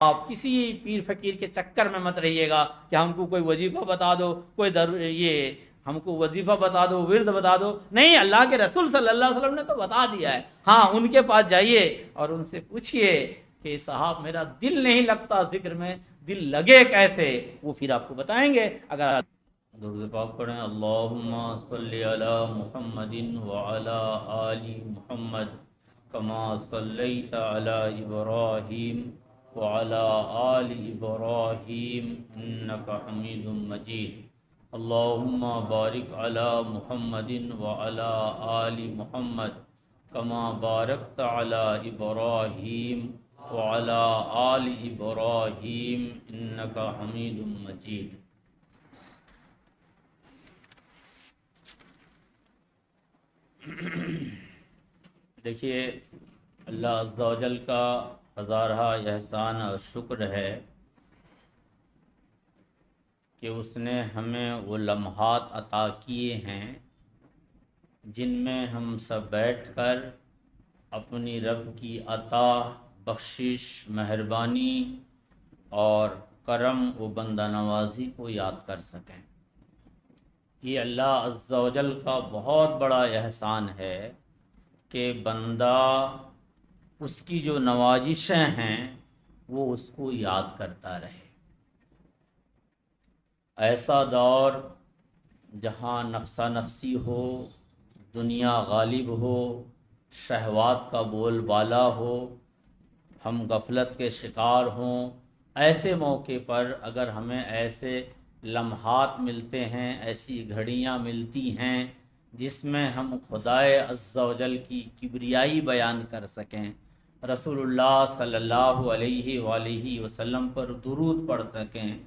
آپ کسی پیر فقیر کے چکر میں مت رہیے گا کہ ہم کو کوئی وظیفہ بتا دو، کوئی یہ ہم کو وظیفہ بتا دو، ورد بتا دو. نہیں، اللہ کے رسول صلی اللہ علیہ وسلم نے تو بتا دیا ہے. ہاں، ان کے پاس جائیے اور ان سے پوچھئے کہ صاحب میرا دل نہیں لگتا ذکر میں، دل لگے کیسے، وہ پھر آپ کو بتائیں گے. اگر درود پاک پڑھیں. اللہم صلی علی محمد وعلی آل محمد کما صلیت علی ابراہیم وعلی آل ابراہیم انک حمید مجید. اللہم بارک علی محمد وعلی آل محمد کما بارکت علی ابراہیم وعلی آل ابراہیم انک حمید مجید. دیکھیے، اللہ عز و جل کا ہزارہ احسان اور شکر ہے کہ اس نے ہمیں وہ لمحات عطا کیے ہیں جن میں ہم سب بیٹھ کر اپنی رب کی عطا، بخشش، مہربانی اور کرم و بندہ نوازی کو یاد کر سکیں. یہ اللہ عز و جل کا بہت بڑا احسان ہے کہ بندہ اس کی جو نوازشیں ہیں وہ اس کو یاد کرتا رہے. ایسا دور جہاں نفسا نفسی ہو، دنیا غالب ہو، شہوات کا بول بالا ہو، ہم غفلت کے شکار ہوں، ایسے موقع پر اگر ہمیں ایسے لمحات ملتے ہیں، ایسی گھڑیاں ملتی ہیں جس میں ہم خدائے عز و جل کی کبریائی بیان کر سکیں، رسول اللہ صلی اللہ علیہ وآلہ وسلم پر درود پڑھ سکیں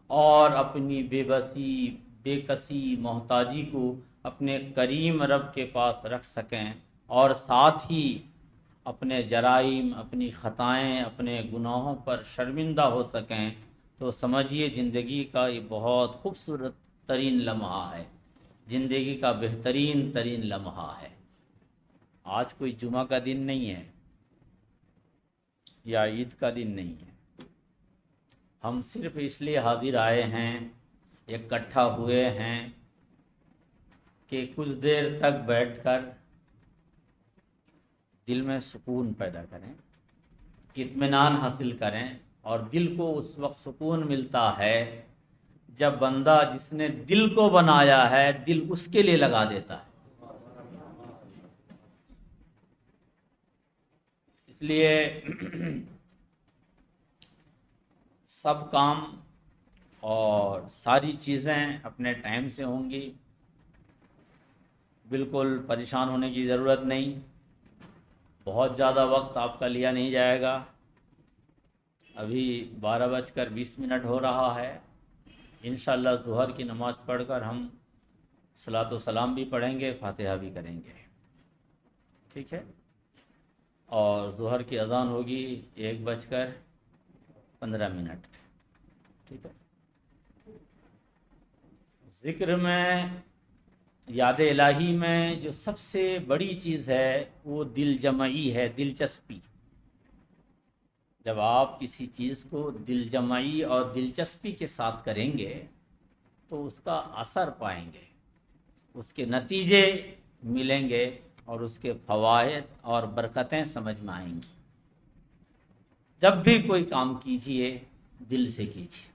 اور اپنی بے بسی، بے کسی، محتاجی کو اپنے کریم رب کے پاس رکھ سکیں، اور ساتھ ہی اپنے جرائم، اپنی خطائیں، اپنے گناہوں پر شرمندہ ہو سکیں، تو سمجھیے زندگی کا یہ بہت خوبصورت ترین لمحہ ہے، زندگی کا بہترین ترین لمحہ ہے. آج کوئی جمعہ کا دن نہیں ہے یا عید کا دن نہیں ہے. ہم صرف اس لیے حاضر آئے ہیں، اکٹھا ہوئے ہیں کہ کچھ دیر تک بیٹھ کر دل میں سکون پیدا کریں، اطمینان حاصل کریں. اور دل کو اس وقت سکون ملتا ہے جب بندہ جس نے دل کو بنایا ہے، دل اس کے لیے لگا دیتا ہے. اس لیے سب کام اور ساری چیزیں اپنے ٹائم سے ہوں گی، بالکل پریشان ہونے کی ضرورت نہیں. بہت زیادہ وقت آپ کا لیا نہیں جائے گا. ابھی 12:20 ہو رہا ہے. انشاءاللہ ظہر کی نماز پڑھ کر ہم صلاۃ و سلام بھی پڑھیں گے، فاتحہ بھی کریں گے. ٹھیک ہے؟ اور ظہر کی اذان ہوگی 1:15. ٹھیک ہے؟ ذکر میں، یاد الہی میں جو سب سے بڑی چیز ہے وہ دل جمعی ہے، دلچسپی. جب آپ کسی چیز کو دل جمعی اور دلچسپی کے ساتھ کریں گے تو اس کا اثر پائیں گے، اس کے نتیجے ملیں گے اور اس کے فوائد اور برکتیں سمجھ میں آئیں گی. جب بھی کوئی کام کیجئے دل سے کیجئے.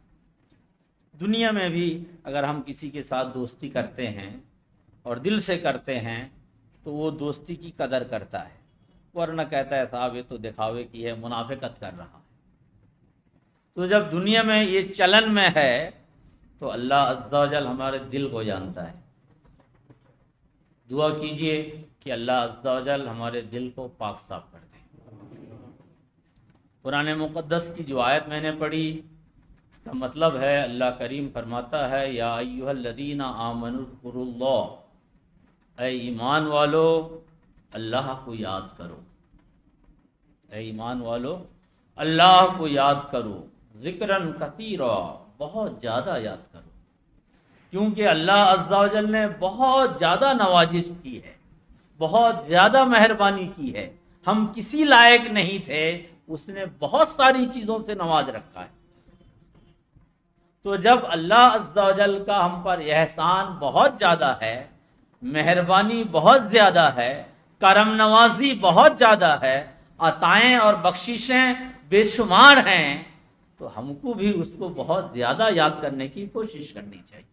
دنیا میں بھی اگر ہم کسی کے ساتھ دوستی کرتے ہیں اور دل سے کرتے ہیں تو وہ دوستی کی قدر کرتا ہے، ورنہ کہتا ہے صاحب یہ تو دکھاوے کی ہے، منافقت کر رہا ہے. تو جب دنیا میں یہ چلن میں ہے تو اللہ عز و جل ہمارے دل کو جانتا ہے. دعا کیجئے کہ اللہ عز و جل ہمارے دل کو پاک صاف کر دے. قرآن مقدس کی جو آیت میں نے پڑھی اس کا مطلب ہے، اللہ کریم فرماتا ہے یا ایھا الذین آمنوا اذکروا اللہ، اے ایمان والو اللہ کو یاد کرو. اے ایمان والو اللہ کو یاد کرو، ذکراً کثیرا، بہت زیادہ یاد کرو، کیونکہ اللہ عز و جل نے بہت زیادہ نوازش کی ہے، بہت زیادہ مہربانی کی ہے. ہم کسی لائق نہیں تھے، اس نے بہت ساری چیزوں سے نواز رکھا ہے۔ تو جب اللہ عز و جل کا ہم پر احسان بہت زیادہ ہے، مہربانی بہت زیادہ ہے، کرم نوازی بہت زیادہ ہے، عطائیں اور بخششیں بے شمار ہیں، تو ہم کو بھی اس کو بہت زیادہ یاد کرنے کی کوشش کرنی چاہیے۔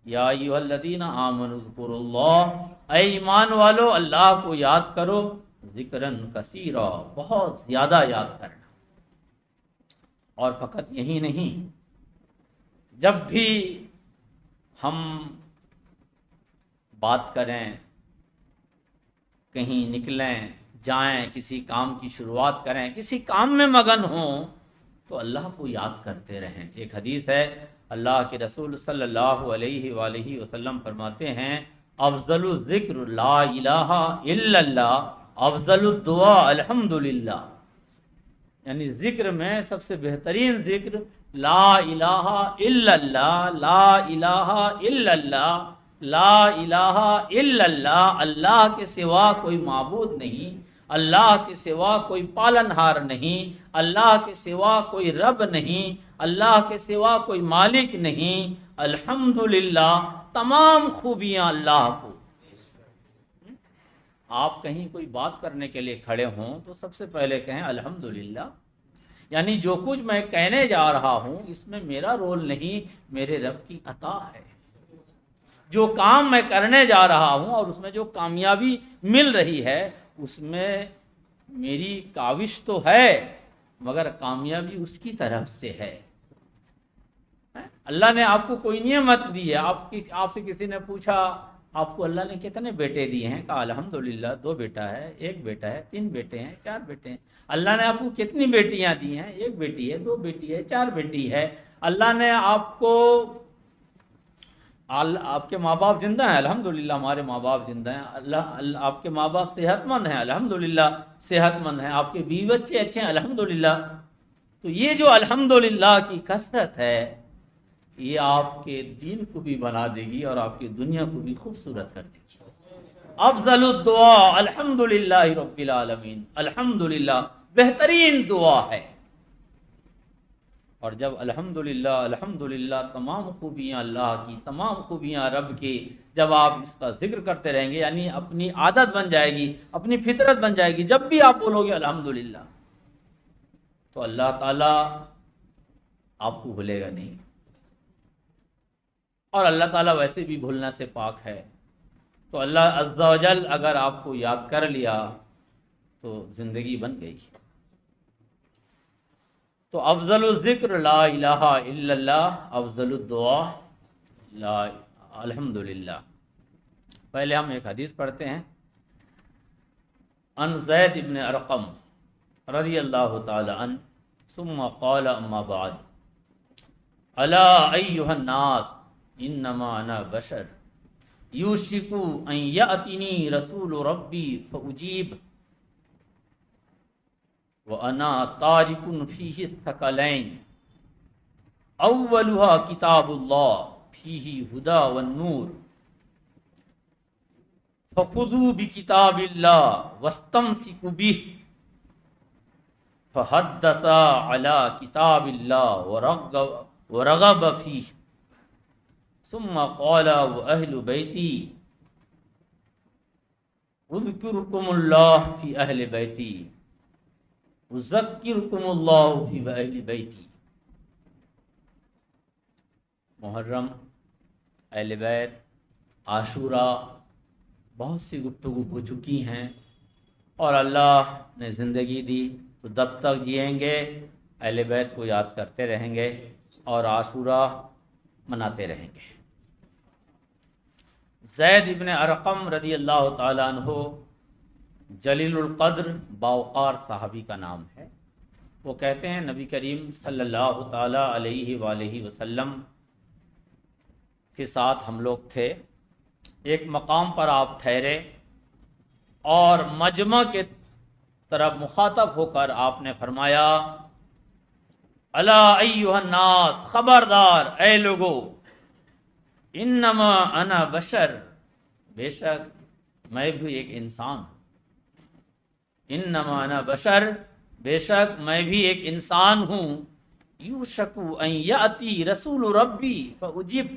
یا ایھا الذین آمنوا اذکروا اللہ، اے ایمان والو اللہ کو یاد کرو، ذکرًا کثیرا، بہت زیادہ یاد کرنا۔ اور فقط یہی نہیں، جب بھی ہم بات کریں، کہیں نکلیں جائیں، کسی کام کی شروعات کریں، کسی کام میں مگن ہوں، تو اللہ کو یاد کرتے رہیں۔ ایک حدیث ہے، اللہ کے رسول صلی اللہ علیہ وآلہ وسلم فرماتے ہیں، افضل الذکر لا الہ الا اللہ، افضل الدعاء الحمدللہ، یعنی ذکر میں سب سے بہترین ذکر لا الہ الا اللہ، لا الہ الا اللہ، لا الہ الا اللہ، اللہ کے سوا کوئی معبود نہیں، اللہ کے سوا کوئی پالنہار نہیں، اللہ کے سوا کوئی رب نہیں، اللہ کے سوا کوئی مالک نہیں، الحمدللہ، تمام خوبیاں اللہ کو۔ آپ کہیں کوئی بات کرنے کے لیے کھڑے ہوں تو سب سے پہلے کہیں الحمدللہ، یعنی جو کچھ میں کہنے جا رہا ہوں اس میں میرا رول نہیں، میرے رب کی عطا ہے۔ جو کام میں کرنے جا رہا ہوں اور اس میں جو کامیابی مل رہی ہے اس میں میری کاوش تو ہے، مگر کامیابی اس کی طرف سے ہے۔ اللہ نے آپ کو کوئی نعمت دی ہے، آپ سے کسی نے پوچھا آپ کو اللہ نے کتنے بیٹے دیے ہیں، کہا الحمدللہ 2 بیٹا ہے، 1 بیٹا ہے، 3 بیٹے ہیں، 4 بیٹے ہیں۔ اللہ نے آپ کو کتنی بیٹیاں دی ہیں، 1 بیٹی ہے، 2 بیٹی ہے، 4 بیٹی ہے۔ اللہ نے آپ کو، آپ کے ماں باپ زندہ ہیں، الحمدللہ ہمارے ماں باپ زندہ ہیں، اللہ آپ کے ماں باپ صحت مند ہیں، الحمدللہ صحت مند ہیں، آپ کے بیوی بچے اچھے ہیں، الحمدللہ۔ تو یہ جو الحمدللہ کی کثرت ہے یہ آپ کے دین کو بھی بنا دے گی اور آپ کی دنیا کو بھی خوبصورت کر دے گی۔ افضل الدعاء الحمدللہ رب العالمین، الحمدللہ بہترین دعا ہے۔ اور جب الحمدللہ الحمدللہ تمام خوبیاں اللہ کی، تمام خوبیاں رب کی، جب آپ اس کا ذکر کرتے رہیں گے، یعنی اپنی عادت بن جائے گی، اپنی فطرت بن جائے گی، جب بھی آپ بولو گے الحمدللہ تو اللہ تعالیٰ آپ کو بھولے گا نہیں، اور اللہ تعالیٰ ویسے بھی بھولنا سے پاک ہے۔ تو اللہ عز و جل اگر آپ کو یاد کر لیا تو زندگی بن گئی۔ تو افضل الذکر لا الہ الا اللہ، افضل الدعاء لا الحمدللہ۔ پہلے ہم ایک حدیث پڑھتے ہیں، عن زید بن ارقم رضی اللہ تعالی عنہ ثم قال اما بعد، الا ایھا الناس انما انا بشر یوشک ان یأتینی رسول ربی فاجیب وَأَنَا تَارِكٌ فِيهِ الثَّقَلَيْنِ أَوَّلُهَا كِتَابُ اللَّهِ فِيهِ هُدًى وَالنُّورُ فَخُذُوا بِكِتَابِ اللَّهِ وَاسْتَمْسِكُوا بِهِ فَحَدَّثَ عَلَى كِتَابِ اللَّهِ وَرَغَبَ فِيهِ ثُمَّ قَالَ وَأَهْلُ بَيْتِي اذْكُرُكُمُ اللَّهُ فِي أَهْلِ بَيْتِي اذکرکم اللہ فی اہل بیتی۔ محرم، اہل بیت، عاشوراء، بہت سی گفتگو ہو چکی ہیں، اور اللہ نے زندگی دی تو جب تک جئیں گے اہل بیت کو یاد کرتے رہیں گے اور عاشوراء مناتے رہیں گے۔ زید ابن ارقم رضی اللہ تعالیٰ عنہ جلیل القدر باوقار صحابی کا نام ہے۔ وہ کہتے ہیں نبی کریم صلی اللہ تعالیٰ علیہ وآلہ وسلم کے ساتھ ہم لوگ تھے، ایک مقام پر آپ ٹھہرے اور مجمع کے طرف مخاطب ہو کر آپ نے فرمایا، الا ایھا الناس، خبردار اے لوگو، انما انا بشر، بے شک میں بھی ایک انسان ہوں، انما انا بشر بے شک میں بھی ایک انسان ہوں، یوشکو ان یاتی رسول ربی فاجب،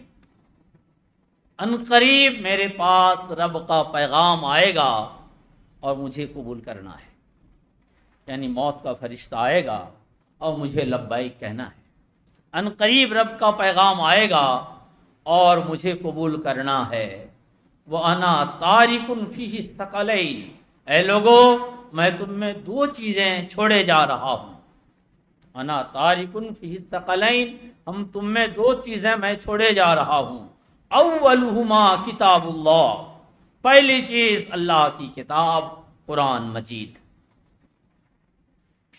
ان قریب میرے پاس رب کا پیغام آئے گا اور مجھے قبول کرنا ہے، یعنی موت کا فرشتہ آئے گا اور مجھے لبیک کہنا ہے، ان قریب رب کا پیغام آئے گا اور مجھے قبول کرنا ہے۔ وَأَنَا تَارِكٌ فِيهِ الثَّقَلَيْنِ، اے لوگو میں تم میں دو چیزیں چھوڑے جا رہا ہوں، انا تارکن فی الثقلین، ہم تم میں دو چیزیں میں چھوڑے جا رہا ہوں، اولہما کتاب اللہ، پہلی چیز اللہ کی کتاب قرآن مجید،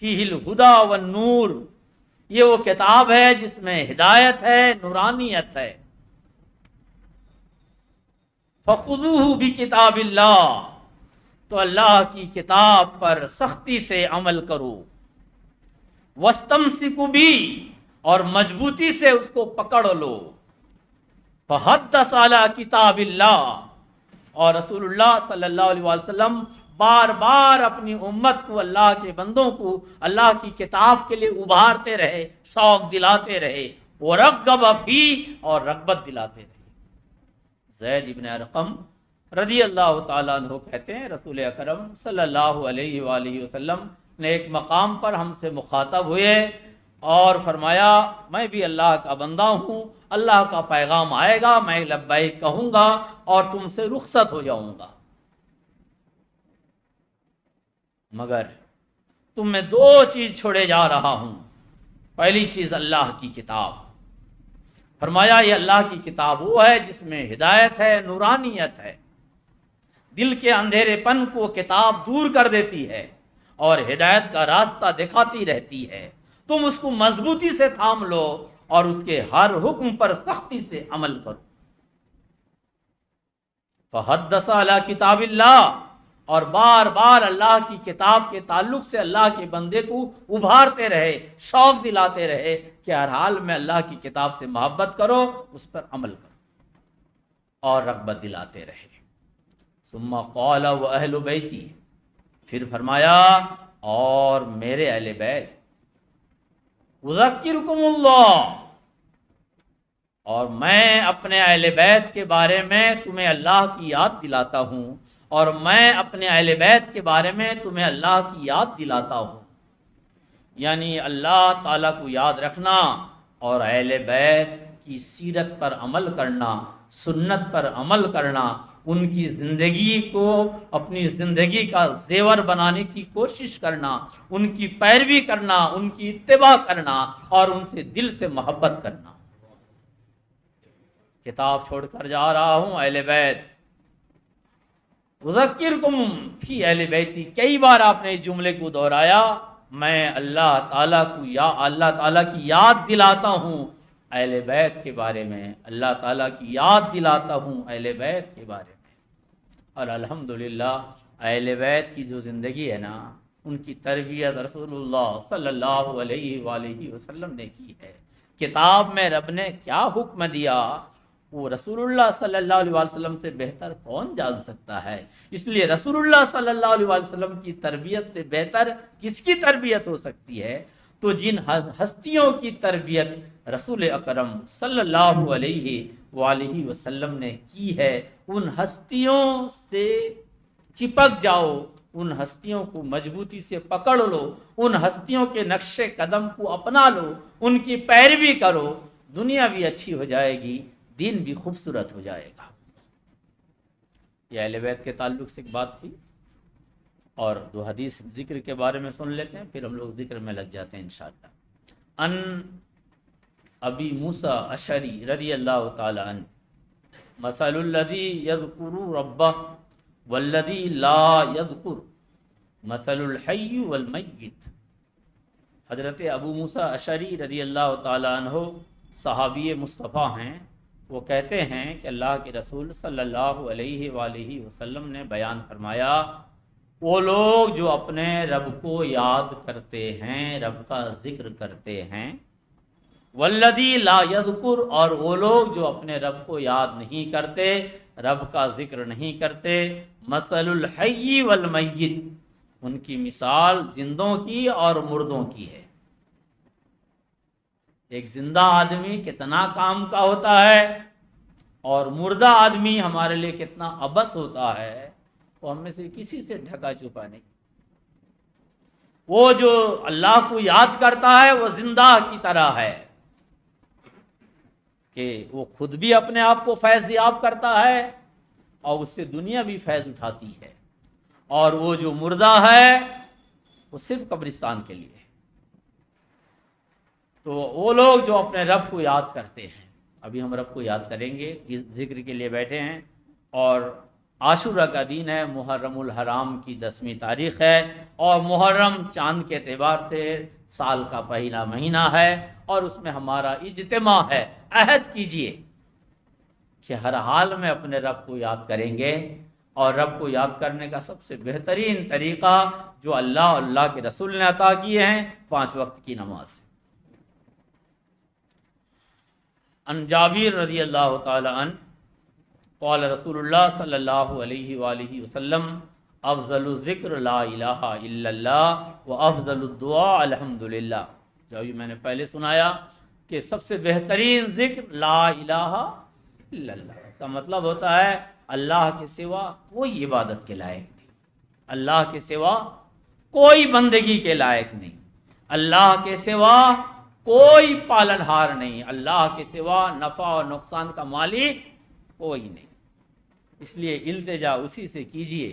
فیہ الہدی والنور، یہ وہ کتاب ہے جس میں ہدایت ہے، نورانیت ہے، فخذوہ بکتاب اللہ، تو اللہ کی کتاب پر سختی سے عمل کرو، وَاسْتَمْسِكُوا بِهِ، اور مضبوطی سے اس کو پکڑ لو، فَحَدَّثَ عَلَىٰ کتاب اللہ، اور رسول اللہ صلی اللہ علیہ وسلم بار بار اپنی امت کو، اللہ کے بندوں کو اللہ کی کتاب کے لیے ابھارتے رہے، شوق دلاتے رہے، وَرَغَّبَ فِيهِ، اور رغبت دلاتے رہے۔ زید ابن ارقم رضی اللہ تعالیٰ عنہ کہتے ہیں رسول اکرم صلی اللہ علیہ وآلہ وسلم نے ایک مقام پر ہم سے مخاطب ہوئے اور فرمایا میں بھی اللہ کا بندہ ہوں، اللہ کا پیغام آئے گا، میں لبیک کہوں گا اور تم سے رخصت ہو جاؤں گا، مگر تم میں دو چیز چھوڑے جا رہا ہوں، پہلی چیز اللہ کی کتاب، فرمایا یہ اللہ کی کتاب وہ ہے جس میں ہدایت ہے، نورانیت ہے، دل کے اندھیرے پن کو کتاب دور کر دیتی ہے اور ہدایت کا راستہ دکھاتی رہتی ہے، تم اس کو مضبوطی سے تھام لو اور اس کے ہر حکم پر سختی سے عمل کرو۔ فحدث علی کتاب اللہ، اور بار بار اللہ کی کتاب کے تعلق سے اللہ کے بندے کو ابھارتے رہے، شوق دلاتے رہے کہ ہر حال میں اللہ کی کتاب سے محبت کرو، اس پر عمل کرو، اور رغبت دلاتے رہے۔ ثم قال واہل بیتی، پھر فرمایا اور میرے اہل بیت، اذکرکم اللہ، اور میں اپنے اہل بیت کے بارے میں تمہیں اللہ کی یاد دلاتا ہوں، اور میں اپنے اہل بیت کے بارے میں تمہیں اللہ کی یاد دلاتا ہوں، یعنی اللہ تعالیٰ کو یاد رکھنا اور اہل بیت کی سیرت پر عمل کرنا، سنت پر عمل کرنا، ان کی زندگی کو اپنی زندگی کا زیور بنانے کی کوشش کرنا، ان کی پیروی کرنا، ان کی اتباع کرنا اور ان سے دل سے محبت کرنا۔ کتاب چھوڑ کر جا رہا ہوں، اہل بیت، اذکرکم فی اہل بیتی، کئی بار آپ نے اس جملے کو دہرایا، میں اللہ تعالیٰ کو اللہ تعالیٰ کی یاد دلاتا ہوں اہل بیت کے بارے میں، اللہ تعالیٰ کی یاد دلاتا ہوں اہل بیت کے بارے میں۔ اور الحمدللہ اہل بیت کی جو زندگی ہے نا، ان کی تربیت رسول اللہ صلی اللہ علیہ وآلہ وسلم نے کی ہے۔ کتاب میں رب نے کیا حکم دیا وہ رسول اللہ صلی اللہ علیہ وسلم سے بہتر کون جان سکتا ہے، اس لیے رسول اللہ صلی اللہ علیہ وسلم کی تربیت سے بہتر کس کی تربیت ہو سکتی ہے؟ تو جن ہستیوں کی تربیت رسول اکرم صلی اللہ علیہ وآلہ وسلم نے کی ہے، ان ہستیوں سے چپک جاؤ، ان ہستیوں کو مضبوطی سے پکڑ لو، ان ہستیوں کے نقش قدم کو اپنا لو، ان کی پیروی کرو، دنیا بھی اچھی ہو جائے گی، دین بھی خوبصورت ہو جائے گا۔ یہ اہل بیت کے تعلق سے ایک بات تھی، اور دو حدیث ذکر کے بارے میں سن لیتے ہیں، پھر ہم لوگ ذکر میں لگ جاتے ہیں انشاءاللہ۔ ان ابی موسیٰ اشعری رضی اللہ تعالی عنہ، مثل الذی یذکر ربہ والذی لا یذکر مثل الحی والمیت۔ حضرت ابو موسیٰ اشعری رضی اللہ تعالی عنہ صحابی مصطفیٰ ہیں، وہ کہتے ہیں کہ اللہ کے رسول صلی اللہ علیہ وآلہ وسلم نے بیان فرمایا، وہ لوگ جو اپنے رب کو یاد کرتے ہیں، رب کا ذکر کرتے ہیں، والذی لا یذکر، اور وہ لوگ جو اپنے رب کو یاد نہیں کرتے، رب کا ذکر نہیں کرتے، مثل الحی والمیت، ان کی مثال زندوں کی اور مردوں کی ہے۔ ایک زندہ آدمی کتنا کام کا ہوتا ہے اور مردہ آدمی ہمارے لیے کتنا عبث ہوتا ہے، وہ ہم میں سے کسی سے ڈھکا چھپا نہیں۔ وہ جو اللہ کو یاد کرتا ہے وہ زندہ کی طرح ہے کہ وہ خود بھی اپنے آپ کو فیض یاب کرتا ہے اور اس سے دنیا بھی فیض اٹھاتی ہے، اور وہ جو مردہ ہے وہ صرف قبرستان کے لیے ہے۔ تو وہ لوگ جو اپنے رب کو یاد کرتے ہیں، ابھی ہم رب کو یاد کریں گے، اس ذکر کے لیے بیٹھے ہیں، اور عاشورہ کا دن ہے، محرم الحرام کی 10ویں تاریخ ہے، اور محرم چاند کے اعتبار سے سال کا پہلا مہینہ ہے، اور اس میں ہمارا اجتماع ہے۔ عہد کیجئے کہ ہر حال میں اپنے رب کو یاد کریں گے، اور رب کو یاد کرنے کا سب سے بہترین طریقہ جو اللہ اور اللہ کے رسول نے عطا کیے ہیں 5 وقت کی نماز۔ ان جابر رضی اللہ تعالی عنہ قال رسول اللہ صلی اللہ علیہ وآلہ وسلم افضل الذکر لا الہ الا اللہ و افضل الدعاء الحمدللہ۔ جو ابھی میں نے پہلے سنایا کہ سب سے بہترین ذکر لا الہ الا اللہ، اس کا مطلب ہوتا ہے اللہ کے سوا کوئی عبادت کے لائق نہیں، اللہ کے سوا کوئی بندگی کے لائق نہیں، اللہ کے سوا کوئی پالنہار نہیں، اللہ کے سوا نفع اور نقصان کا مالک کوئی نہیں۔ اس لیے التجا اسی سے کیجئے،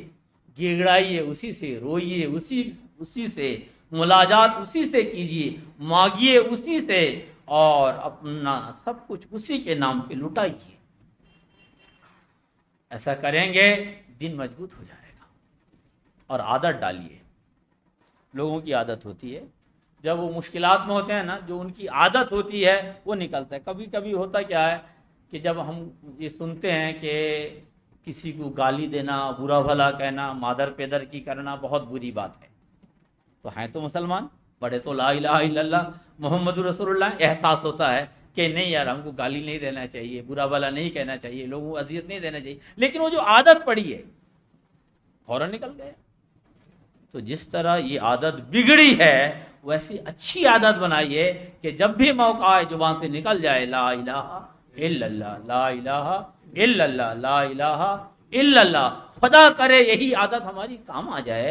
گڑگڑائیے اسی سے، روئیے اسی سے، ملاجات اسی سے کیجئے، مانگیے اسی سے، اور اپنا سب کچھ اسی کے نام پہ لٹائیے۔ ایسا کریں گے دن مضبوط ہو جائے گا۔ اور عادت ڈالیے، لوگوں کی عادت ہوتی ہے جب وہ مشکلات میں ہوتے ہیں نا، جو ان کی عادت ہوتی ہے وہ نکلتا ہے۔ کبھی کبھی ہوتا کیا ہے کہ جب ہم یہ سنتے ہیں کہ کسی کو گالی دینا، برا بھلا کہنا، مادر پیدر کی کرنا بہت بری بات ہے، تو ہیں تو مسلمان، پڑھے تو لا الہ الا اللہ محمد رسول اللہ، احساس ہوتا ہے کہ نہیں یار ہم کو گالی نہیں دینا چاہیے، برا بھلا نہیں کہنا چاہیے، لوگوں کو اذیت نہیں دینا چاہیے، لیکن وہ جو عادت پڑی ہے فوراً نکل گئے۔ تو جس طرح یہ عادت بگڑی ہے ویسی اچھی عادت بنائیے کہ جب بھی موقع آئے زبان سے نکل جائے لا الہ الا اللہ، لا الہ الا اللہ، لا الہ الا اللہ۔ خدا کرے یہی عادت ہماری کام آ جائے،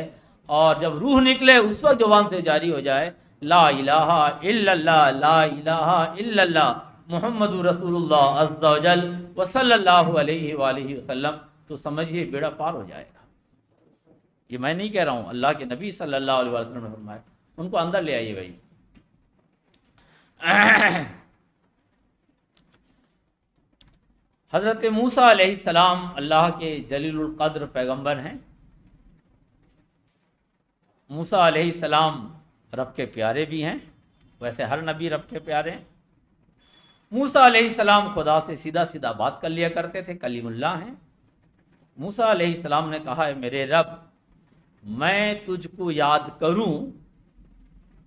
اور جب روح نکلے اس وقت زبان سے جاری ہو جائے لا الہ الا اللہ، لا الہ الا اللہ محمد رسول اللہ عز و جل و صلی اللہ علیہ وآلہ وسلم، تو سمجھیے بیڑا پار ہو جائے گا۔ یہ میں نہیں کہہ رہا ہوں، اللہ کے نبی صلی اللہ علیہ وسلم نے فرمایا۔ ان کو اندر لے آئیے بھائی۔ حضرت موسیٰ علیہ السلام اللہ کے جلیل القدر پیغمبر ہیں۔ موسیٰ علیہ السلام رب کے پیارے بھی ہیں، ویسے ہر نبی رب کے پیارے ہیں۔ موسیٰ علیہ السلام خدا سے سیدھا سیدھا بات کر لیا کرتے تھے، کلیم اللہ ہیں۔ موسیٰ علیہ السلام نے کہا ہے میرے رب میں تجھ کو یاد کروں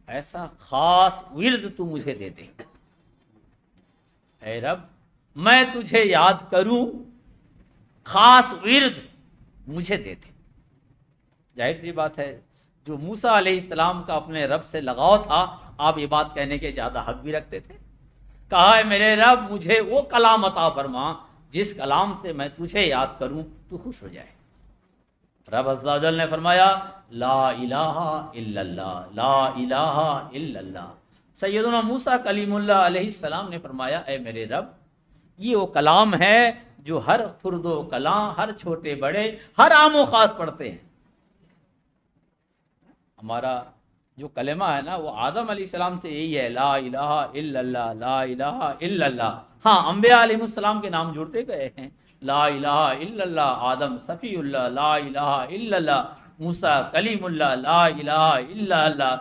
ایسا خاص ورد تو مجھے دے دے۔ اے رب میں تجھے یاد کروں خاص ورد مجھے دے دے۔ ظاہر سی بات ہے جو موسیٰ علیہ السلام کا اپنے رب سے لگاؤ تھا، آپ یہ بات کہنے کے زیادہ حق بھی رکھتے تھے۔ کہا ہے میرے رب مجھے وہ کلام عطا فرما جس کلام سے میں تجھے یاد کروں تو خوش ہو جائے۔ رب عز و جل نے فرمایا لا الہ الا اللہ، لا الہ الا اللہ۔ سیدنا موسیٰ کلیم اللہ علیہ السلام نے فرمایا اے میرے رب یہ وہ کلام ہے جو ہر خرد و کلام، ہر چھوٹے بڑے، ہر عام و خاص پڑھتے ہیں۔ ہمارا جو کلمہ ہے نا وہ آدم علیہ السلام سے یہی ہے، لا الہ الا اللہ، لا الہ الا اللہ۔ ہاں انبیاء علیہ السلام کے نام جڑتے گئے ہیں، لا الہ الا اللہ، آدم صفی اللہ، لا الہ الا اللہ، موسیٰ کلیم اللہ، لا الہ الا اللہ،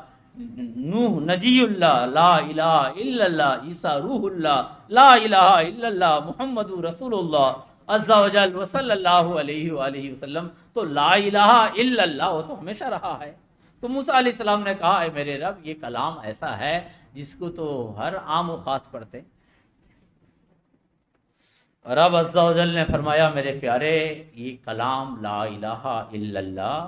نوح نجی اللہ، لا الہ الا اللہ، عیسیٰ روح اللہ، لا الہ الا اللہ، محمد رسول اللہ عز و جل و صلی اللہ علیہ وآلہ وسلم۔ تو لا الہ الا اللہ وہ تو ہمیشہ رہا ہے۔ تو موسیٰ علیہ السلام نے کہا اے میرے رب یہ کلام ایسا ہے جس کو تو ہر عام و خاص پڑھتے۔ رب عز و جل نے فرمایا میرے پیارے یہ کلام لا الہ الا اللہ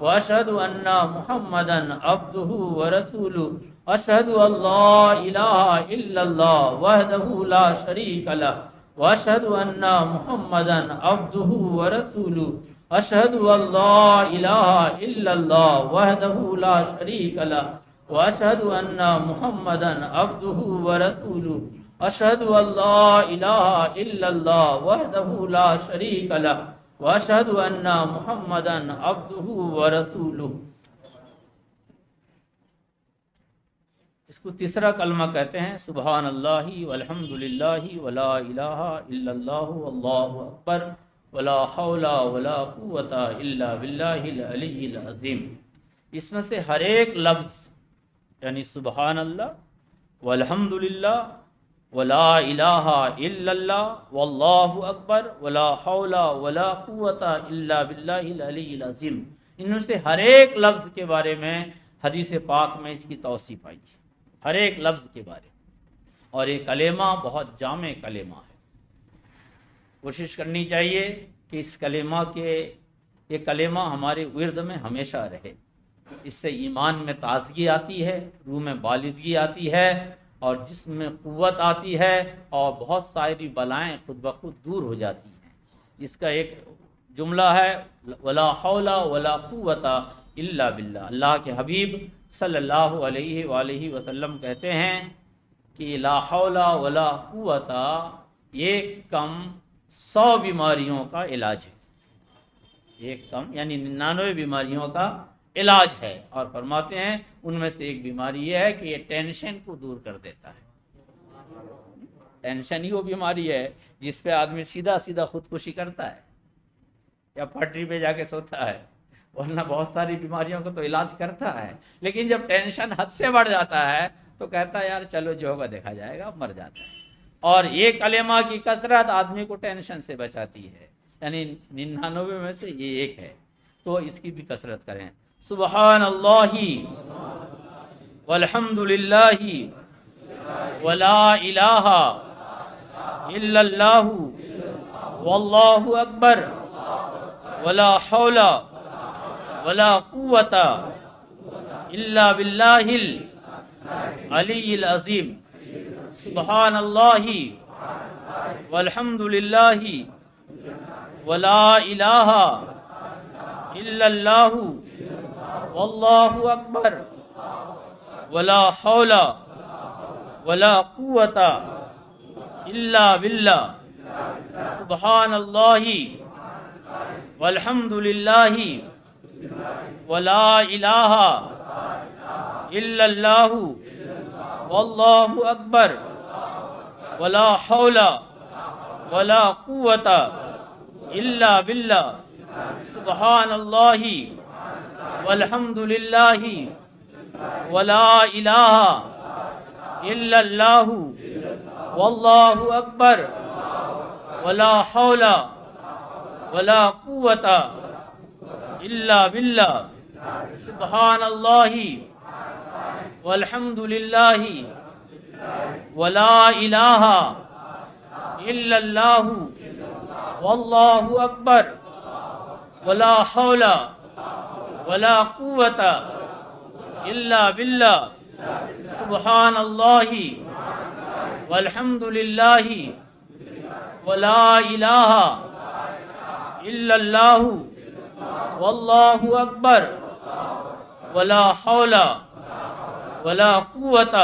واشهد ان محمدا عبده ورسوله اشهد ان لا اله الا الله وحده لا شريك له واشهد ان محمدا عبده ورسوله اشهد ان لا اله الا الله وحده لا شريك له واشهد ان محمدا عبده ورسوله اشهد ان لا اله الا الله وحده لا شريك له واشهد ان محمدا عبده ورسوله۔ اس کو تیسرا کلمہ کہتے ہیں سبحان اللہ والحمد للہ ولا الہ الا اللہ واللہ اکبر ولا حول ولا قوت الا باللہ العلی العظیم۔ اس میں سے ہر ایک لفظ یعنی سبحان اللہ والحمد للہ ولا الہ الا اللہ واللہ اکبر ولا حول ولا قوت الا باللہ العلی العظیم، ان میں سے ہر ایک لفظ کے بارے میں حدیث پاک میں اس کی توصیف آئی ہے، ہر ایک لفظ کے بارے میں۔ اور یہ کلمہ بہت جامع کلمہ ہے، کوشش کرنی چاہیے کہ اس کلمہ یہ کلمہ ہمارے ورد میں ہمیشہ رہے، اس سے ایمان میں تازگی آتی ہے، روح میں بالغی آتی ہے اور جسم میں قوت آتی ہے اور بہت ساری بلائیں خود بخود دور ہو جاتی ہیں۔ اس کا ایک جملہ ہے ولا حول ولا قوت الا باللہ۔ اللہ کے حبیب صلی اللہ علیہ وآلہ وسلم کہتے ہیں کہ لا حول ولا قوت ایک کم 100 بیماریوں کا علاج ہے، ایک کم یعنی 99 بیماریوں کا علاج ہے، اور فرماتے ہیں ان میں سے ایک بیماری یہ ہے کہ یہ ٹینشن کو دور کر دیتا ہے۔ ٹینشن ہی وہ بیماری ہے جس پہ آدمی سیدھا سیدھا خودکشی کرتا ہے یا پٹری پہ جا کے سوتا ہے، ورنہ بہت ساری بیماریوں کو تو علاج کرتا ہے، لیکن جب ٹینشن حد سے بڑھ جاتا ہے تو کہتا ہے یار چلو جو ہوگا دیکھا جائے گا، مر جاتا ہے۔ اور یہ کلمہ کی کثرت آدمی کو ٹینشن سے بچاتی ہے، یعنی 99 میں سے یہ ایک ہے، تو اس کی بھی کثرت کریں۔ سبحان اللہ والحمد للہ ولا الہ الا اللہ واللہ اکبر ولا حول ولا قوت الا باللہ العلی العظیم۔ سبحان اللہ والحمد للہ ولا الہ الا اللہ واللہ اکبر ولا حول ولا قوت الا باللہ۔ سبحان اللہ والحمد للہ ولا الہ الا اللہ واللہ اکبر ولا حول ولا قوت الا باللہ۔ سبحان اللہ والحمد للہ ولا الہ الا اللہ واللہ اکبر ولا حول ولا قوت الا باللہ۔ سبحان اللہ والحمد للہ ولا الہ الا اللہ واللہ اکبر ولا حول ولا قوت الا باللہ۔ سبحان اللہ والحمد للہ ولا الہ الا اللہ واللہ اکبر ولا حول ولا قوت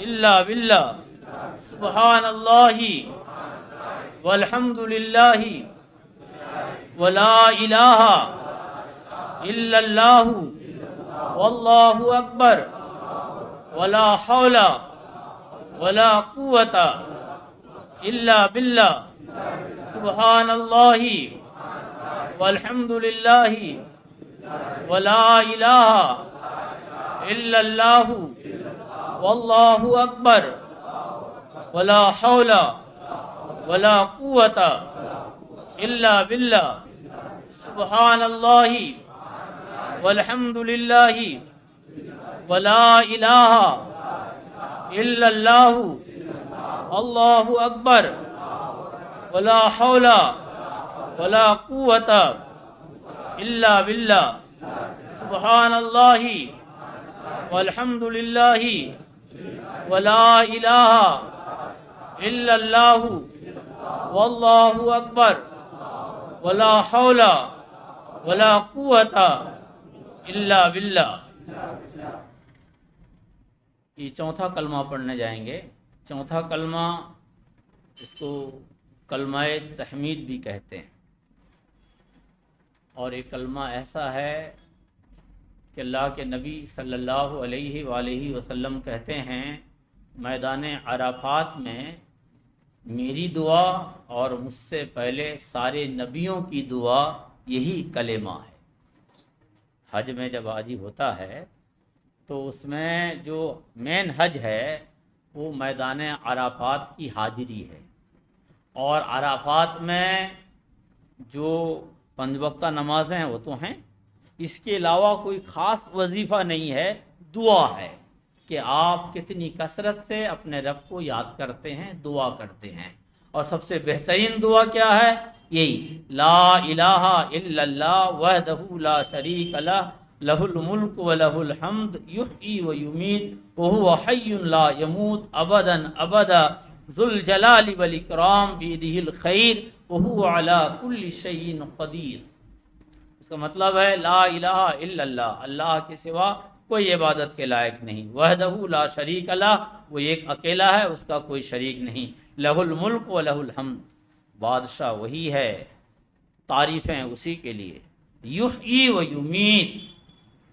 الا باللہ۔ سبحان اللہ والحمد للہ ولا الہ الا اللہ واللہ اکبر ولا حول ولا قوت الا باللہ۔ سبحان اللہ والحمد للہ ولا الہ الا اللہ واللہ اکبر ولا حول ولا قوت الا باللہ۔ سبحان اللہ والحمد للہ ولا الہ الا اللہ اللہ اکبر ولا حول ولا قوت الا باللہ۔ سبحان اللہ والحمد للہ ولا الہ الا اللہ واللہ اکبر ولا حول ولا قوت الا باللہ۔ یہ چوتھا کلمہ پڑھنے جائیں گے۔ چوتھا کلمہ، اس کو کلمہ تحمید بھی کہتے ہیں، اور ایک کلمہ ایسا ہے کہ اللہ کے نبی صلی اللہ علیہ وآلہ وسلم کہتے ہیں میدان عرفات میں میری دعا اور مجھ سے پہلے سارے نبیوں کی دعا یہی کلمہ ہے۔ حج میں جب حاجی ہوتا ہے تو اس میں جو مین حج ہے وہ میدان عرفات کی حاضری ہے، اور عرفات میں جو 5 وقتہ نمازیں ہیں وہ تو ہیں، اس کے علاوہ کوئی خاص وظیفہ نہیں ہے، دعا ہے کہ آپ کتنی کثرت سے اپنے رب کو یاد کرتے ہیں، دعا کرتے ہیں۔ اور سب سے بہترین دعا کیا ہے؟ یہی لا الہ الا اللہ وحدہ لا شریک لہ لہ الملک ولہ الحمد یحیی و یمیت وہو حی لا یموت ابدا ابدا ذو الجلال والاکرام بیدہ الخیر وہو علی کل شیء قدیر۔ اس کا مطلب ہے لا الہ الا اللہ، اللہ کے سوا کوئی عبادت کے لائق نہیں، وحدہ لا شریک لہ، وہ ایک اکیلا ہے، اس کا کوئی شریک نہیں، لہ الملک و لہ الحمد، بادشاہ وہی ہے، تعریفیں اسی کے لیے، یحیی و یمیت،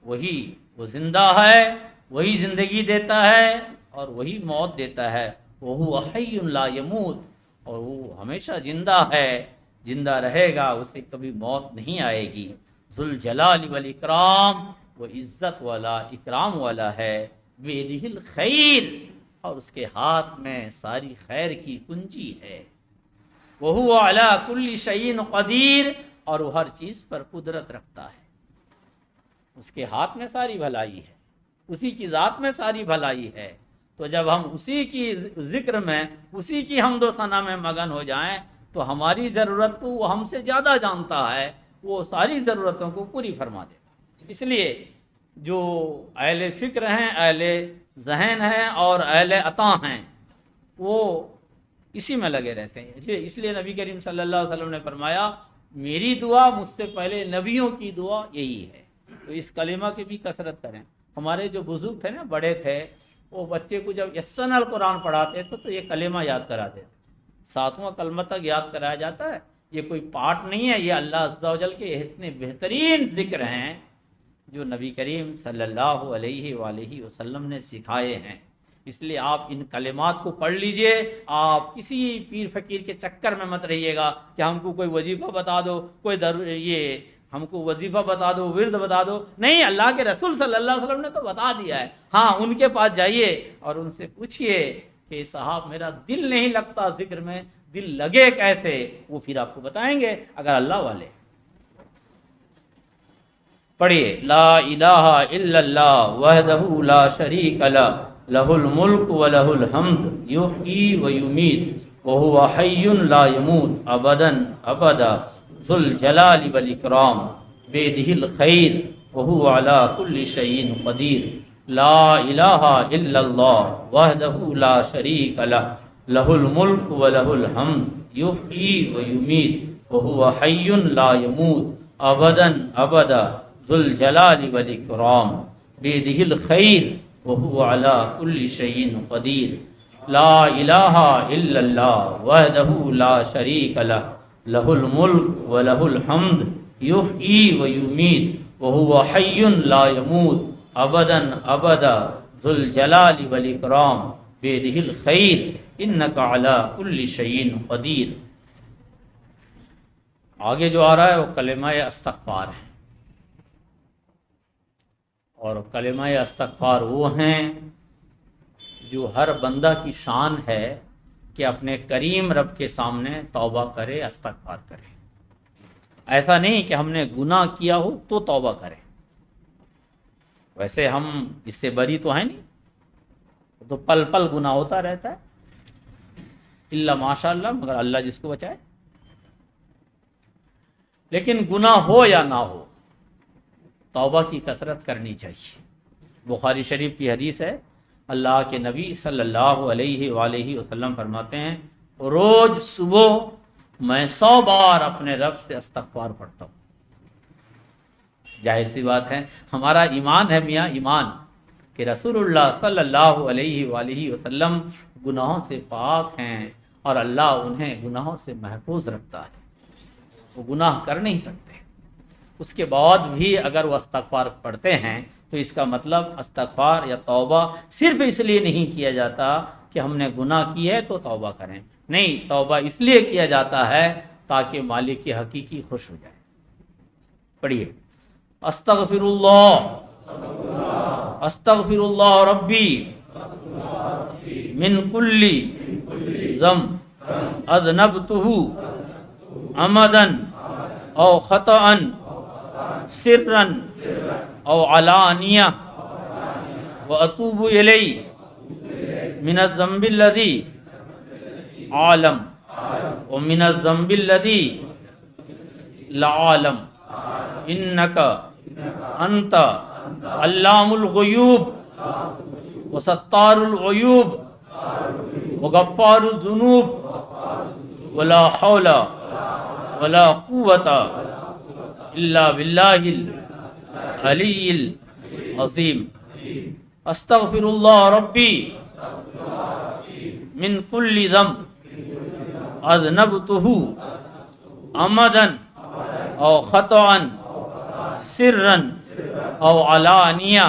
وہی وہ زندہ ہے، وہی زندگی دیتا ہے اور وہی موت دیتا ہے، وہو حی لا یموت، اور وہ ہمیشہ زندہ ہے، زندہ رہے گا، اسے کبھی موت نہیں آئے گی، ذو الجلال والاکرام، وہ عزت والا اکرام والا ہے، بیدہ الخیر، اور اس کے ہاتھ میں ساری خیر کی کنجی ہے، وہو علی کل شیء قدیر، اور وہ ہر چیز پر قدرت رکھتا ہے، اس کے ہاتھ میں ساری بھلائی ہے، اسی کی ذات میں ساری بھلائی ہے۔ تو جب ہم اسی کی ذکر میں، اسی کی حمد و ثنا میں مگن ہو جائیں تو ہماری ضرورت کو وہ ہم سے زیادہ جانتا ہے، وہ ساری ضرورتوں کو پوری فرما دے گا۔ اس لیے جو اہل فکر ہیں، اہل ذہن ہیں اور اہل عطا ہیں، وہ اسی میں لگے رہتے ہیں۔ اس لیے نبی کریم صلی اللہ علیہ وسلم نے فرمایا میری دعا مجھ سے پہلے نبیوں کی دعا یہی ہے۔ تو اس کلمہ کی بھی کثرت کریں۔ ہمارے جو بزرگ تھے نا، بڑے تھے، وہ بچے کو جب یسن القرآن پڑھاتے تھے تو یہ کلمہ یاد کراتے تھے، 7واں کلمہ تک یاد کرایا جاتا ہے۔ یہ کوئی پاٹ نہیں ہے، یہ اللہ عز و جل کے اتنے بہترین ذکر ہیں جو نبی کریم صلی اللہ علیہ وآلہ وسلم نے سکھائے ہیں۔ اس لیے آپ ان کلمات کو پڑھ لیجئے، آپ کسی پیر فقیر کے چکر میں مت رہیے گا کہ ہم کو کوئی وظیفہ بتا دو، یہ ہم کو وظیفہ بتا دو، ورد بتا دو، نہیں، اللہ کے رسول صلی اللہ علیہ وسلم نے تو بتا دیا ہے۔ ہاں، ان کے پاس جائیے اور ان سے پوچھئے کہ صاحب میرا دل نہیں لگتا ذکر میں، دل لگے کیسے؟ وہ پھر آپ کو بتائیں گے اگر اللہ والے۔ پڑھیے لا الہ الا اللہ وحدہ لا شریک لہ لہ الملک و لہ الحمد یحیی و یمیت وہو حی لا یموت ابدا ابدا ذو الجلال والاکرام بیدہ الخیر وہو علی کل شیء قدیر لا الہ الا اللہ وحدہ لا شریک لہ لہ الملک و لہ الحمد یحیی و یمیت وہو حی لا یموت ابدا ابدا ذو الجلال والاکرام بیدہ الخیر وہو علی کل شیء قدیر لا الہ الا اللہ وحدہ لا شریک لہ لہ الملک و لہ الحمد یحیی و یمیت وہو حی لا یموت ابدا ابدا ذو الجلال والاکرام بیدہ الخیر انک علی کل شیء قدیر۔ آگے جو آ رہا ہے وہ کلمہ استغفار ہے، اور کلمہ استغفار وہ ہیں جو ہر بندہ کی شان ہے کہ اپنے کریم رب کے سامنے توبہ کرے، استغفار کرے۔ ایسا نہیں کہ ہم نے گناہ کیا ہو تو توبہ کریں، ویسے ہم اس سے بری تو ہیں نہیں، تو پل پل گناہ ہوتا رہتا ہے، الا ماشاء اللہ، مگر اللہ جس کو بچائے۔ لیکن گناہ ہو یا نہ ہو، توبہ کی کثرت کرنی چاہیے۔ بخاری شریف کی حدیث ہے، اللہ کے نبی صلی اللہ علیہ وآلہ وسلم فرماتے ہیں روز صبح میں 100 بار اپنے رب سے استغفار پڑھتا ہوں۔ ظاہر سی بات ہے ہمارا ایمان ہے میاں، ایمان کہ رسول اللہ صلی اللہ علیہ وآلہ وسلم گناہوں سے پاک ہیں اور اللہ انہیں گناہوں سے محفوظ رکھتا ہے، وہ گناہ کر نہیں سکتے۔ اس کے بعد بھی اگر وہ استغفار پڑھتے ہیں تو اس کا مطلب استغفار یا توبہ صرف اس لیے نہیں کیا جاتا کہ ہم نے گناہ کی ہے تو توبہ کریں، نہیں، توبہ اس لیے کیا جاتا ہے تاکہ مالک کی حقیقی خوش ہو جائے۔ پڑھیے، استغفر اللہ ربی من کل ذنب اذنبتہ عمدا او خطأ سرا او علانیہ واتوب الیہ من الذنب الذی عالم ومن الذنب الذی لا عالم انک انت علام الغیوب وستار العیوب وغفار الذنوب ولا حول ولا قوت الا باللہ العلی العظیم۔ استغفر اللہ ربی من کل ذنب اذنبتہ عمدا او خطأ سرا او علانیہ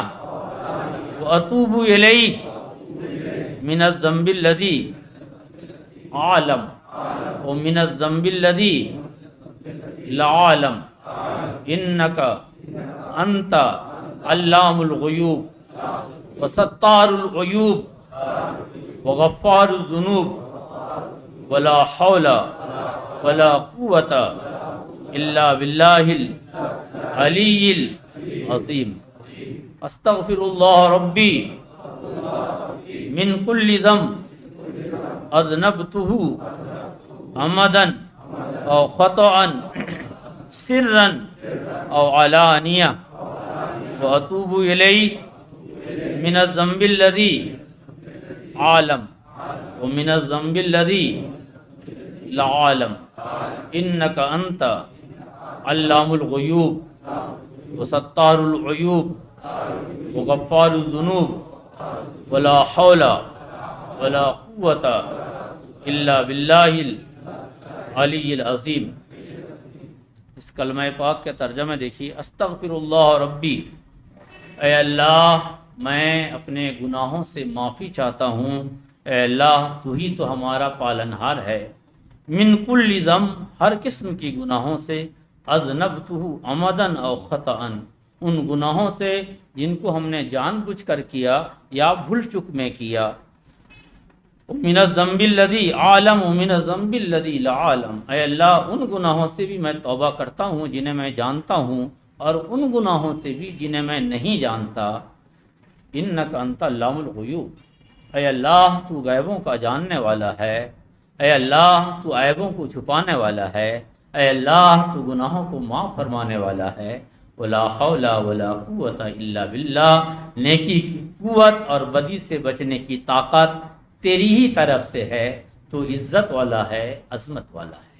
واتوب الیہ من الذنب الذی عالم ومن الذنب الذی لا عالم انک انت علام الغیوب وستار العیوب وغفار الذنوب ولا حول ولا قوت الا باللہ العلی العظیم۔ استغفر اللہ ربی من کل ذنب اذنبتہ عمدا او خطأ سرا او علانیہ واتوب الیہ من الذنب الذی عالم ومن الذنب الذی لا عالم انک انت علام الغیوب وستار العیوب وغفار الذنوب ولا حول ولا قوت الا باللہ العلی العظیم۔ اس کلمہ پاک کے ترجمہ دیکھیے، استغفر اللہ ربی، اے اللہ میں اپنے گناہوں سے معافی چاہتا ہوں، اے اللہ تو ہی تو ہمارا پالنہار ہے، من کل ذنب ہر قسم کی گناہوں سے، اذنبتہ عمدا او خطأ ان گناہوں سے جن کو ہم نے جان بوجھ کر کیا یا بھول چک میں کیا، من الذنب الذی عالم ومن الذنب الذی لا عالم، اے اللہ ان گناہوں سے بھی میں توبہ کرتا ہوں جنہیں میں جانتا ہوں اور ان گناہوں سے بھی جنہیں میں نہیں جانتا، انک انت علام الغیوب، اے اللہ تو غیبوں کا جاننے والا ہے، اے اللہ تو عیبوں کو چھپانے والا ہے، اے اللہ تو گناہوں کو معاف فرمانے والا ہے، ولا حول ولا قوت الا باللہ، نیکی کی قوت اور بدی سے بچنے کی طاقت تیری ہی طرف سے ہے، تو عزت والا ہے، عظمت والا ہے۔